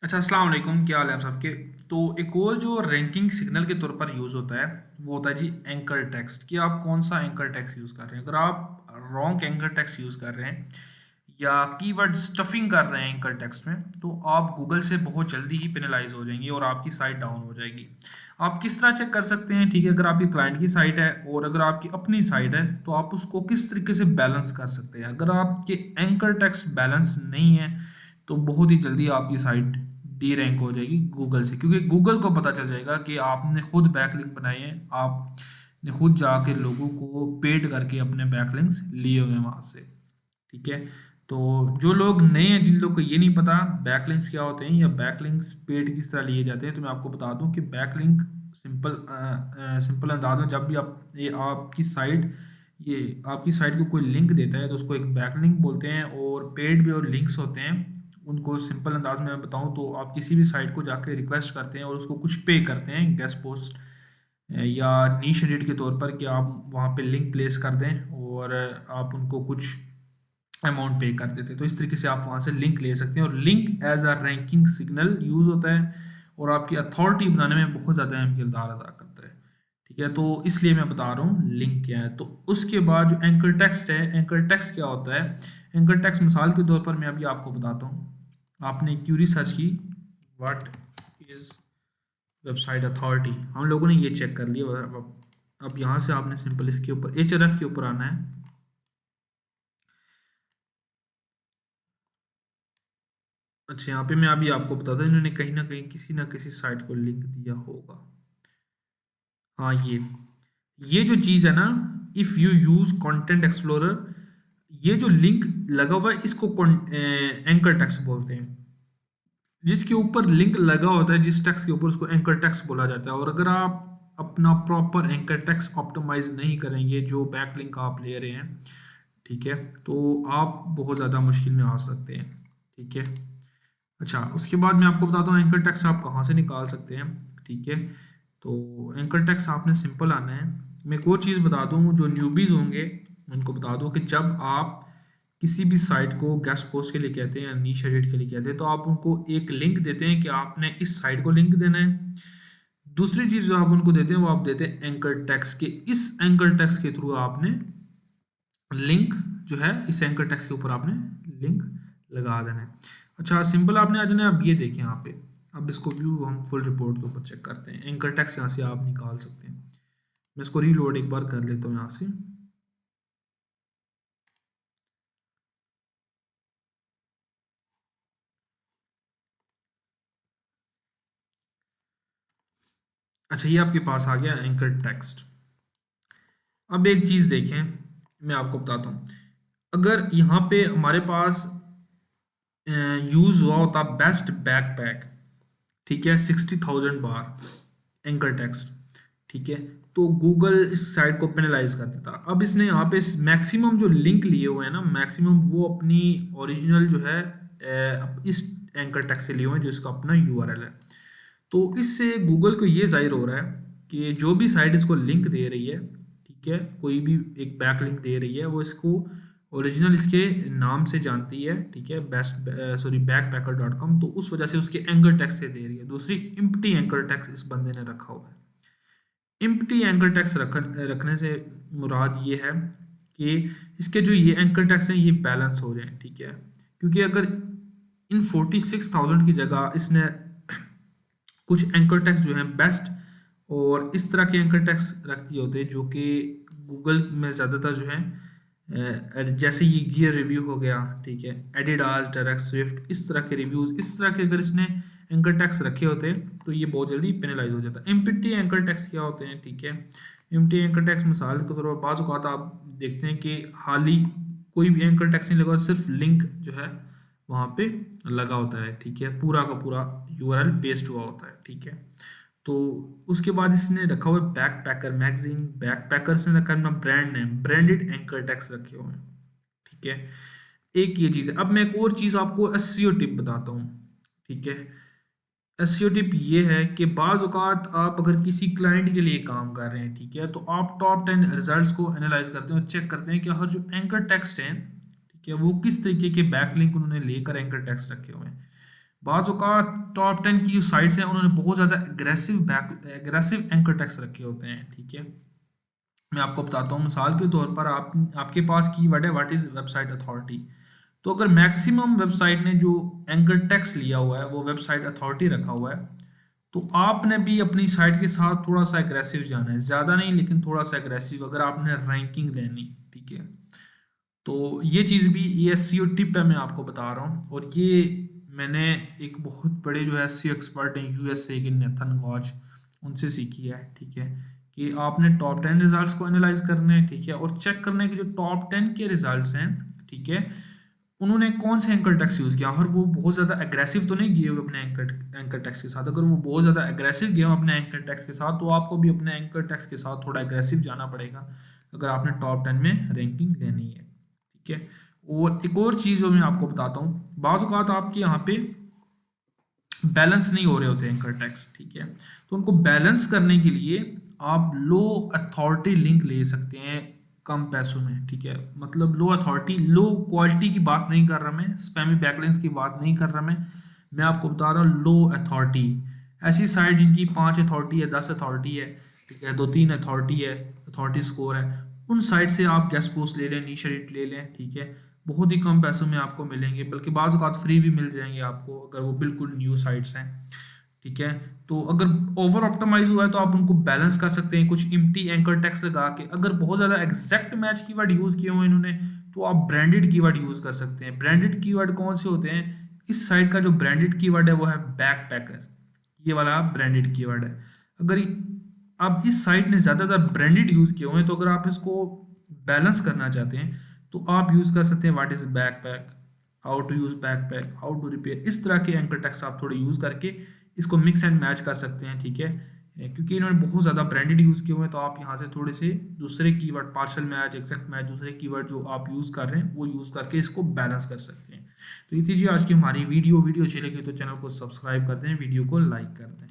अच्छा, अस्सलाम वालेकुम, क्या हाल है आप सबके। तो एक और जो रैंकिंग सिग्नल के तौर पर यूज़ होता है वो होता है जी एंकर टेक्स्ट, कि आप कौन सा एंकर टेक्स्ट यूज़ कर रहे हैं। अगर आप रॉन्ग एंकर टेक्स्ट यूज़ कर रहे हैं या कीवर्ड स्टफिंग कर रहे हैं एंकर टेक्स्ट में, तो आप गूगल से बहुत जल्दी ही पेनलाइज हो जाएंगे और आपकी साइट डाउन हो जाएगी। आप किस तरह चेक कर सकते हैं, ठीक है, अगर आपकी क्लाइंट की साइट है और अगर आपकी अपनी साइट है तो आप उसको किस तरीके से बैलेंस कर सकते हैं। अगर आपके एंकर टेक्स्ट बैलेंस नहीं है तो बहुत ही जल्दी आपकी साइट डी रैंक हो जाएगी गूगल से, क्योंकि गूगल को पता चल जाएगा कि आपने खुद बैकलिंक बनाए हैं, आपने खुद जाके लोगों को पेड करके अपने बैकलिंक्स लिए हुए हैं वहाँ से। ठीक है, तो जो लोग नए हैं, जिन लोग को ये नहीं पता बैकलिंक्स क्या होते हैं या बैकलिंक्स पेड किस तरह लिए जाते हैं, तो मैं आपको बता दूं कि बैकलिंक सिंपल सिंपल अंदाज में जब भी आपकी साइट को कोई लिंक देता है तो उसको एक बैकलिंक बोलते हैं। और पेड भी और लिंक्स होते हैं, उनको सिंपल अंदाज में मैं बताऊं तो आप किसी भी साइट को जाके रिक्वेस्ट करते हैं और उसको कुछ पे करते हैं गेस्ट पोस्ट या नीश एडिट के तौर पर, कि आप वहाँ पे लिंक प्लेस कर दें और आप उनको कुछ अमाउंट पे कर देते हैं। तो इस तरीके से आप वहाँ से लिंक ले सकते हैं और link as a ranking signal use होता है और आपकी अथॉरिटी बनाने में बहुत ज़्यादा अहम किरदार अदा करता है। ठीक है, तो इसलिए मैं बता रहा हूँ लिंक क्या है। तो उसके बाद जो एंकर टेक्स्ट है, एंकर टेक्स्ट क्या होता है। एंकर टेक्स्ट मिसाल के तौर पर मैं अभी आपको बताता हूँ। आपने क्यूरी सर्च की, व्हाट इज़ वेबसाइट अथॉरिटी, हम लोगों ने ये चेक कर लिया। अब यहाँ से आपने सिंपल इसके ऊपर href के ऊपर आना है। अच्छा, यहाँ पे मैं अभी आपको बताता हूँ, इन्होंने कहीं ना कहीं किसी ना किसी साइट को लिंक दिया होगा। हाँ, ये जो चीज़ है ना, if you use content explorer, ये जो लिंक लगा हुआ है इसको एंकर टेक्स्ट बोलते हैं। जिसके ऊपर लिंक लगा होता है, जिस टेक्स्ट के ऊपर, उसको एंकर टेक्स्ट बोला जाता है। और अगर आप अपना प्रॉपर एंकर टेक्स्ट ऑप्टिमाइज नहीं करेंगे जो बैक लिंक आप ले रहे हैं, ठीक है, तो आप बहुत ज़्यादा मुश्किल में आ सकते हैं। ठीक है, अच्छा, उसके बाद मैं आपको बताता हूँ एंकर टेक्स्ट आप कहाँ से निकाल सकते हैं। ठीक है, तो एंकर टेक्स्ट आपने सिंपल आना है। मैं एक और चीज़ बता दूँ, जो न्यूबीज़ होंगे उनको बता दूँ कि जब आप किसी भी साइट को गेस्ट पोस्ट के लिए कहते हैं या नीश एडिट के लिए कहते हैं, तो आप उनको एक लिंक देते हैं कि आपने इस साइट को लिंक देना है। दूसरी चीज़ जो आप उनको देते हैं वो आप देते हैं एंकर टेक्स्ट के, इस एंकर टेक्स्ट के थ्रू आपने लिंक जो है, इस एंकर टेक्स्ट के ऊपर आपने लिंक लगा देना है। अच्छा, सिंपल आपने आ जाना है। अब ये देखें यहाँ पे, अब इसको व्यू हम फुल रिपोर्ट के ऊपर चेक करते हैं। एंकर टेक्स्ट यहाँ से आप निकाल सकते हैं। मैं इसको रीलोड एक बार कर लेता हूँ यहाँ से। अच्छा, ये आपके पास आ गया एंकर टेक्स्ट। अब एक चीज़ देखें, मैं आपको बताता हूँ। अगर यहाँ पे हमारे पास यूज़ हुआ होता बेस्ट बैकपैक, ठीक है, 60,000 बार एंकर टेक्स्ट, ठीक है, तो गूगल इस साइट को पेनलाइज कर देता। अब इसने यहाँ पे मैक्सिमम जो लिंक लिए हुए हैं ना, मैक्सिमम वो अपनी ओरिजिनल जो है इस एंकर टेक्स्ट से लिए हुए हैं, जो इसका अपना यूआरएल है। तो इससे गूगल को ये जाहिर हो रहा है कि जो भी साइट इसको लिंक दे रही है, ठीक है, कोई भी एक बैक लिंक दे रही है, वो इसको ओरिजिनल इसके नाम से जानती है, ठीक है, बैकपैकर.com, तो उस वजह से उसके एंकर टैक्स से दे रही है। दूसरी, इम्प्टी एंकर टैक्स इस बंदे ने रखा हुआ है। इम्प्टी एंकर टैक्स रखने से मुराद ये है कि इसके जो ये एंकर टैक्स हैं ये बैलेंस हो जाएं, ठीक है, क्योंकि अगर इन 46,000 की जगह इसने कुछ एंकर टेक्स्ट जो हैं बेस्ट और इस तरह के एंकर टेक्स्ट रख दिए होते, जो कि गूगल में ज़्यादातर जो है जैसे ये गियर रिव्यू हो गया, ठीक है, एडिडास, डायरेक्ट स्विफ्ट, इस तरह के रिव्यूज़, इस तरह के अगर इसने एंकर टेक्स्ट रखे होते तो ये बहुत जल्दी पेनलाइज हो जाता। एम्प्टी एंकर टेक्स्ट क्या होते हैं, ठीक है, एम्प्टी एंकर टेक्स्ट मिसाल के तौर पर बाज़ औक़ात आप देखते हैं कि हाल ही कोई भी एंकर टेक्स्ट नहीं लगा, सिर्फ लिंक जो है वहाँ पे लगा होता है, ठीक है, पूरा का पूरा यूआरएल पेस्ट हुआ होता है, ठीक है। तो उसके बाद इसने रखा हुआ है बैकपैकर मैगजीन, बैकपैकर से रखा है अपना brand name, branded anchor tax रखे हुए हैं, ठीक है। एक ये चीज़ है। अब मैं एक और चीज़ आपको एसईओ टिप बताता हूँ, ठीक है। एसईओ टिप ये है कि बाज़ औक़ात आप अगर किसी क्लाइंट के लिए काम कर रहे हैं, ठीक है, तो आप टॉप 10 रिजल्ट्स को एनालाइज करते हैं और चेक करते हैं कि हर जो एंकर टेक्स्ट हैं, ठीक है, वो किस तरीके के बैकलिंक उन्होंने लेकर एंकर टेक्स्ट रखे हुए हैं। बाज़ औक़ात टॉप 10 की जो साइट्स हैं उन्होंने बहुत ज़्यादा एग्रेसिव एंकर टेक्स्ट रखे होते हैं, ठीक है। मैं आपको बताता हूँ, मिसाल के तौर पर आपके पास कीवर्ड है व्हाट इज़ वेबसाइट अथॉरिटी। तो अगर मैक्सिमम वेबसाइट ने जो एंकर टेक्स्ट लिया हुआ है वो वेबसाइट अथॉरिटी रखा हुआ है, तो आपने भी अपनी साइट के साथ थोड़ा सा एग्रेसिव जाना है, ज़्यादा नहीं लेकिन थोड़ा सा एग्रेसिव, अगर आपने रैंकिंग लेनी, ठीक है। तो ये चीज़ भी, ये एसईओ टिप है मैं आपको बता रहा हूँ, और ये मैंने एक बहुत बड़े जो है एसईओ एक्सपर्ट हैं यूएसए के, नेथन गॉज, उनसे सीखी है, ठीक है। कि आपने टॉप 10 रिजल्ट्स को एनालाइज करने हैं, ठीक है, और चेक करना है कि जो टॉप 10 के रिजल्ट्स हैं, ठीक है, उन्होंने कौन से एंकर टेक्स्ट यूज़ किया, और वो बहुत ज़्यादा एग्रेसिव तो नहीं गए हुए अपने एंकर टेक्स्ट के साथ। अगर वो बहुत ज़्यादा एग्रेसिव गए हुए अपने एंकर टेक्स्ट के साथ, तो आपको भी अपने एंकर टेक्स्ट के साथ थोड़ा एग्रेसिव जाना पड़ेगा अगर आपने टॉप 10 में रैंकिंग लेनी है, ठीक है। और एक और चीज़ जो मैं आपको बताता हूँ, बाज़ औक़ात आपके यहाँ पे बैलेंस नहीं हो रहे होते एंकर टेक्स्ट, ठीक है। तो उनको बैलेंस करने के लिए आप लो अथॉरिटी लिंक ले सकते हैं कम पैसों में, ठीक है। मतलब लो अथॉरिटी, लो क्वालिटी की बात नहीं कर रहा मैं, स्पैमी बैकलिंक्स की बात नहीं कर रहा मैं आपको बता रहा हूँ लो अथॉरिटी। ऐसी साइट जिनकी 5 अथॉरिटी है, 10 अथॉरिटी है, ठीक है, 2-3 अथॉरिटी है, अथॉरिटी स्कोर है, उन साइट से आप गेस्ट पोस्ट ले लें, नीश एडिट ले लें, ठीक है। बहुत ही कम पैसों में आपको मिलेंगे, बल्कि बाज़ औक़ात फ्री भी मिल जाएंगे आपको अगर वो बिल्कुल न्यू साइट्स हैं, ठीक है। तो अगर ओवर ऑप्टिमाइज हुआ है तो आप उनको बैलेंस कर सकते हैं कुछ इम्प्टी एंकर टेक्स्ट लगा के। अगर बहुत ज़्यादा एग्जैक्ट मैच कीवर्ड यूज़ किए हुए इन्होंने, तो आप ब्रांडेड कीवर्ड यूज़ कर सकते हैं। ब्रांडेड कीवर्ड कौन से होते हैं? इस साइट का जो ब्रांडेड कीवर्ड है वो है बैकपैकर, ये वाला ब्रांडेड कीवर्ड है। अगर अब इस साइट ने ज़्यादातर ब्रांडेड यूज़ किए हुए हैं, तो अगर आप इसको बैलेंस करना चाहते हैं तो आप यूज़ कर सकते हैं what is backpack, how to use backpack, how to repair, इस तरह के एंकर टेक्स्ट आप थोड़े यूज़ करके इसको मिक्स एंड मैच कर सकते हैं, ठीक है। क्योंकि इन्होंने बहुत ज़्यादा ब्रांडेड यूज़ किए हुए हैं, तो आप यहाँ से थोड़े से दूसरे keyword, partial match, exact match, दूसरे कीवर्ड जो आप यूज़ कर रहे हैं वो यूज़ करके इसको बैलेंस कर सकते हैं। तो ये थी जी आज की हमारी वीडियो अच्छी लगी तो चैनल को सब्सक्राइब कर दें, वीडियो को लाइक कर दें।